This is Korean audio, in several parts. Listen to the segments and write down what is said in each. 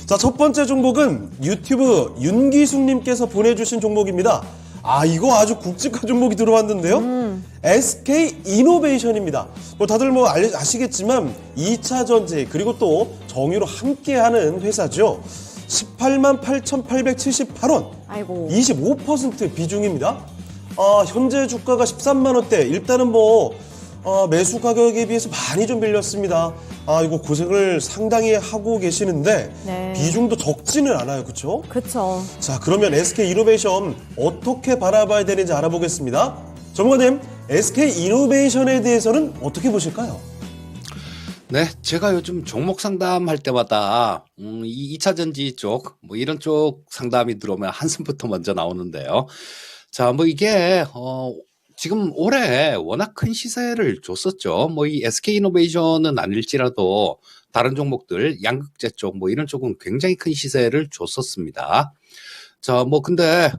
자, 첫 번째 종목은 유튜브 윤기숙님께서 보내주신 종목입니다. 이거 아주 굵직한 종목이 들어왔는데요. SK 이노베이션입니다. 다들 아시겠지만 2차 전지 그리고 또 정유로 함께하는 회사죠. 18만 8,878원, 아이고. 25% 비중입니다. 현재 주가가 13만 원대. 일단은 매수 가격에 비해서 많이 좀 밀렸습니다. 이거 고생을 상당히 하고 계시는데 네. 비중도 적지는 않아요, 그렇죠? 그쵸. 자, 그러면 SK 이노베이션 어떻게 바라봐야 되는지 알아보겠습니다. 전문가님, SK 이노베이션에 대해서는 어떻게 보실까요? 네, 제가 요즘 종목 상담할 때마다 이 2차 전지 쪽, 이런 쪽 상담이 들어오면 한숨부터 먼저 나오는데요. 자, 이게 지금 올해 워낙 큰 시세를 줬었죠. 이 SK 이노베이션은 아닐지라도 다른 종목들, 양극재 쪽, 이런 쪽은 굉장히 큰 시세를 줬었습니다. 자, 근데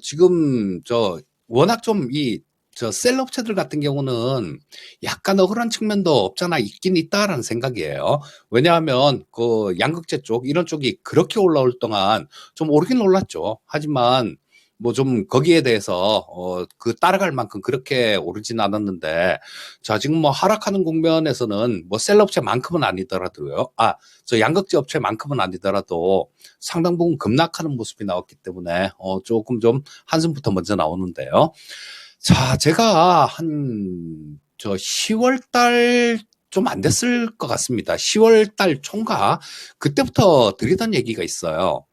지금 워낙 셀 업체들 같은 경우는 약간 억울한 측면도 없잖아 있긴 있다라는 생각이에요. 왜냐하면 그 양극재 쪽 이런 쪽이 그렇게 올라올 동안 좀 오르긴 올랐죠. 하지만 좀 거기에 대해서 그 따라갈 만큼 그렇게 오르진 않았는데, 자 지금 하락하는 국면에서는 셀 업체만큼은 아니더라도요. 저 양극재 업체만큼은 아니더라도 상당 부분 급락하는 모습이 나왔기 때문에 조금 좀 한숨부터 먼저 나오는데요. 자, 제가 10월 달 좀 안 됐을 것 같습니다. 10월 달 총과 그때부터 드리던 얘기가 있어요.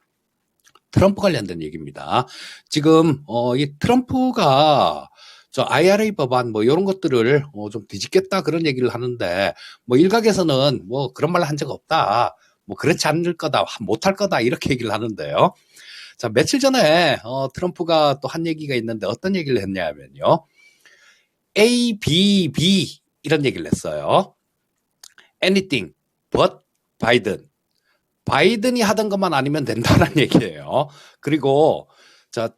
트럼프 관련된 얘기입니다. 지금 이 트럼프가 IRA 법안 이런 것들을 좀 뒤집겠다 그런 얘기를 하는데 일각에서는 그런 말 한 적 없다. 그렇지 않을 거다. 못할 거다. 이렇게 얘기를 하는데요. 자, 며칠 전에 트럼프가 또 한 얘기가 있는데 어떤 얘기를 했냐면요. ABB 이런 얘기를 했어요. Anything but Biden. 바이든이 하던 것만 아니면 된다는 얘기예요. 그리고 자,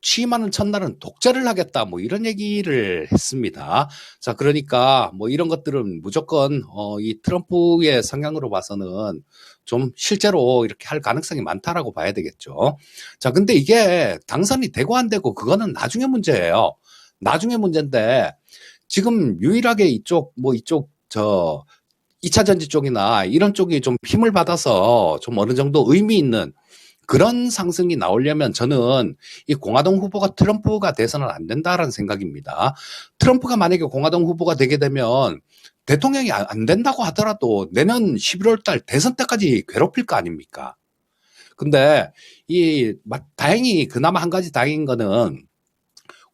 취임하는 첫날은 독재를 하겠다 이런 얘기를 했습니다. 자, 그러니까 이런 것들은 무조건 이 트럼프의 성향으로 봐서는 좀 실제로 이렇게 할 가능성이 많다라고 봐야 되겠죠. 자, 근데 이게 당선이 되고 안 되고 그거는 나중에 문제예요. 나중에 문제인데 지금 유일하게 이쪽 2차 전지 쪽이나 이런 쪽이 좀 힘을 받아서 좀 어느 정도 의미 있는 그런 상승이 나오려면 저는 이 공화당 후보가 트럼프가 돼서는 안 된다라는 생각입니다. 트럼프가 만약에 공화당 후보가 되게 되면 대통령이 안 된다고 하더라도 내년 11월 달 대선 때까지 괴롭힐 거 아닙니까? 근데 다행히 그나마 한 가지 다행인 거는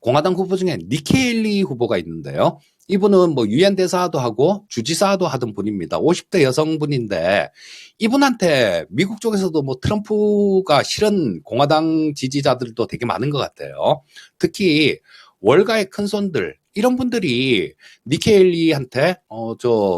공화당 후보 중에 니키 헤일리 후보가 있는데요. 이분은 유엔 대사도 하고 주지사도 하던 분입니다. 50대 여성분인데 이분한테 미국 쪽에서도 트럼프가 싫은 공화당 지지자들도 되게 많은 것 같아요. 특히 월가의 큰손들 이런 분들이 니키 헤일리한테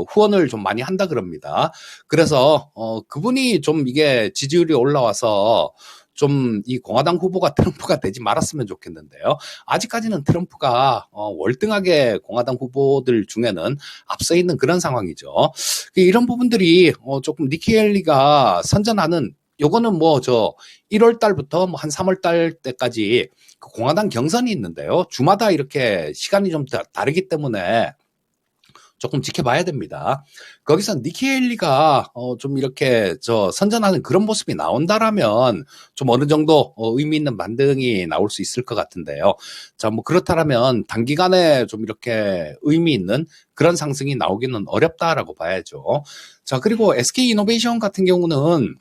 후원을 좀 많이 한다 그럽니다. 그래서 그분이 좀 이게 지지율이 올라와서 좀 이 공화당 후보가 트럼프가 되지 말았으면 좋겠는데요. 아직까지는 트럼프가 월등하게 공화당 후보들 중에는 앞서 있는 그런 상황이죠. 이런 부분들이 조금 니키 헤일리가 선전하는 요거는 1월 달부터 한 3월 달 때까지 그 공화당 경선이 있는데요. 주마다 이렇게 시간이 좀 다르기 때문에 조금 지켜봐야 됩니다. 거기서 니키 헤일리가 좀 이렇게 선전하는 그런 모습이 나온다라면 좀 어느 정도 의미 있는 반등이 나올 수 있을 것 같은데요. 자, 그렇다면 단기간에 좀 이렇게 의미 있는 그런 상승이 나오기는 어렵다라고 봐야죠. 자, 그리고 SK 이노베이션 같은 경우는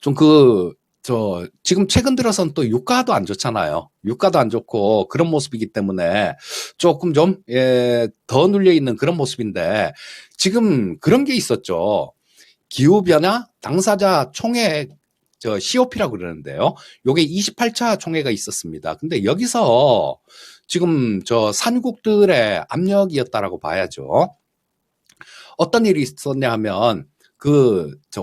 좀 지금 최근 들어서는 또 유가도 안 좋잖아요. 유가도 안 좋고 그런 모습이기 때문에 조금 더 눌려있는 그런 모습인데 지금 그런 게 있었죠. 기후변화 당사자 총회 COP라고 그러는데요. 요게 28차 총회가 있었습니다. 근데 여기서 지금 산국들의 압력이었다라고 봐야죠. 어떤 일이 있었냐 하면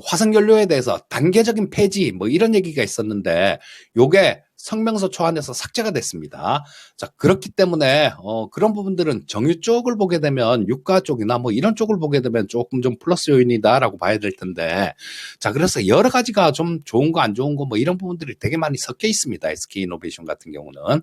화석연료에 대해서 단계적인 폐지 이런 얘기가 있었는데 요게 성명서 초안에서 삭제가 됐습니다. 자, 그렇기 때문에 그런 부분들은 정유 쪽을 보게 되면 유가 쪽이나 뭐 이런 쪽을 보게 되면 조금 좀 플러스 요인이다라고 봐야 될 텐데, 자, 그래서 여러 가지가 좀 좋은 거 안 좋은 거 뭐 이런 부분들이 되게 많이 섞여 있습니다. SK이노베이션 같은 경우는.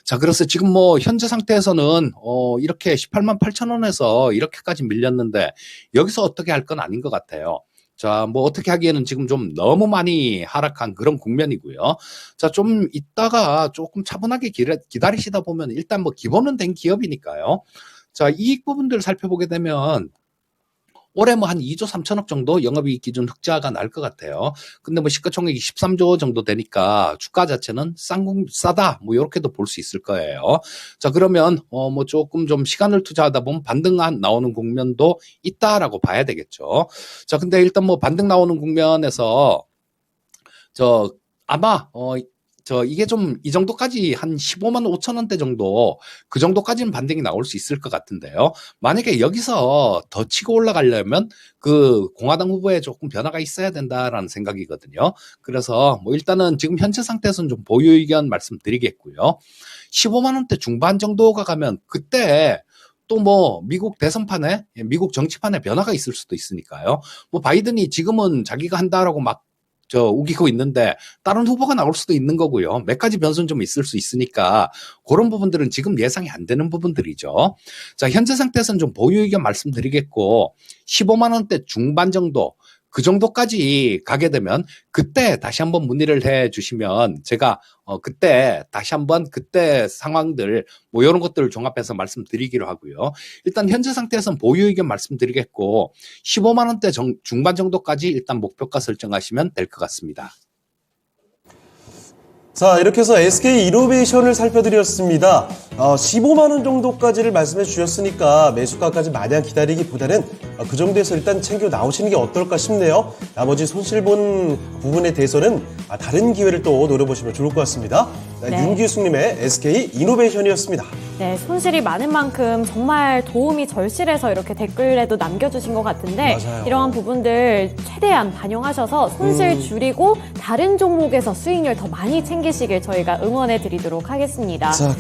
자, 그래서 지금 뭐 현재 상태에서는 이렇게 18만 8천 원에서 이렇게까지 밀렸는데 여기서 어떻게 할 건 아닌 것 같아요. 자, 뭐 어떻게 하기에는 지금 좀 너무 많이 하락한 그런 국면이고요. 자, 좀 이따가 조금 차분하게 기다리시다 보면 일단 뭐 기본은 된 기업이니까요. 자, 이익 부분들 살펴보게 되면 올해 뭐 한 2조 3천억 정도 영업이익 기준 흑자가 날 것 같아요. 근데 뭐 시가총액이 13조 정도 되니까 주가 자체는 싸다 뭐 이렇게도 볼 수 있을 거예요. 자, 그러면 뭐 조금 좀 시간을 투자하다 보면 반등 나오는 국면도 있다라고 봐야 되겠죠. 자, 근데 일단 뭐 반등 나오는 국면에서 아마 이게 좀 이 정도까지 한 15만 5천 원대 정도 그 정도까지는 반등이 나올 수 있을 것 같은데요. 만약에 여기서 더 치고 올라가려면 그 공화당 후보에 조금 변화가 있어야 된다라는 생각이거든요. 그래서 뭐 일단은 지금 현재 상태에서는 좀 보유 의견 말씀드리겠고요. 15만 원대 중반 정도가 가면 그때 또 뭐 미국 대선판에 미국 정치판에 변화가 있을 수도 있으니까요. 뭐 바이든이 지금은 자기가 한다라고 막 우기고 있는데 다른 후보가 나올 수도 있는 거고요. 몇 가지 변수는 좀 있을 수 있으니까 그런 부분들은 지금 예상이 안 되는 부분들이죠. 자, 현재 상태에서는 좀 보유 의견 말씀드리겠고 15만 원대 중반 정도 그 정도까지 가게 되면 그때 다시 한번 문의를 해 주시면 제가 그때 다시 한번 그때 상황들 뭐 이런 것들을 종합해서 말씀드리기로 하고요. 일단 현재 상태에서는 보유 의견 말씀드리겠고 15만 원대 중반 정도까지 일단 목표가 설정하시면 될 것 같습니다. 자, 이렇게 해서 SK이노베이션을 살펴드렸습니다. 15만 원 정도까지를 말씀해 주셨으니까 매수가까지 마냥 기다리기보다는 그 정도에서 일단 챙겨 나오시는 게 어떨까 싶네요. 나머지 손실본 부분에 대해서는 다른 기회를 또 노려보시면 좋을 것 같습니다. 네. 윤기숙님의 SK이노베이션이었습니다. 네, 손실이 많은 만큼 정말 도움이 절실해서 이렇게 댓글에도 남겨주신 것 같은데 맞아요. 이러한 부분들 최대한 반영하셔서 손실 줄이고 다른 종목에서 수익률 더 많이 챙기시길 저희가 응원해 드리도록 하겠습니다. 자,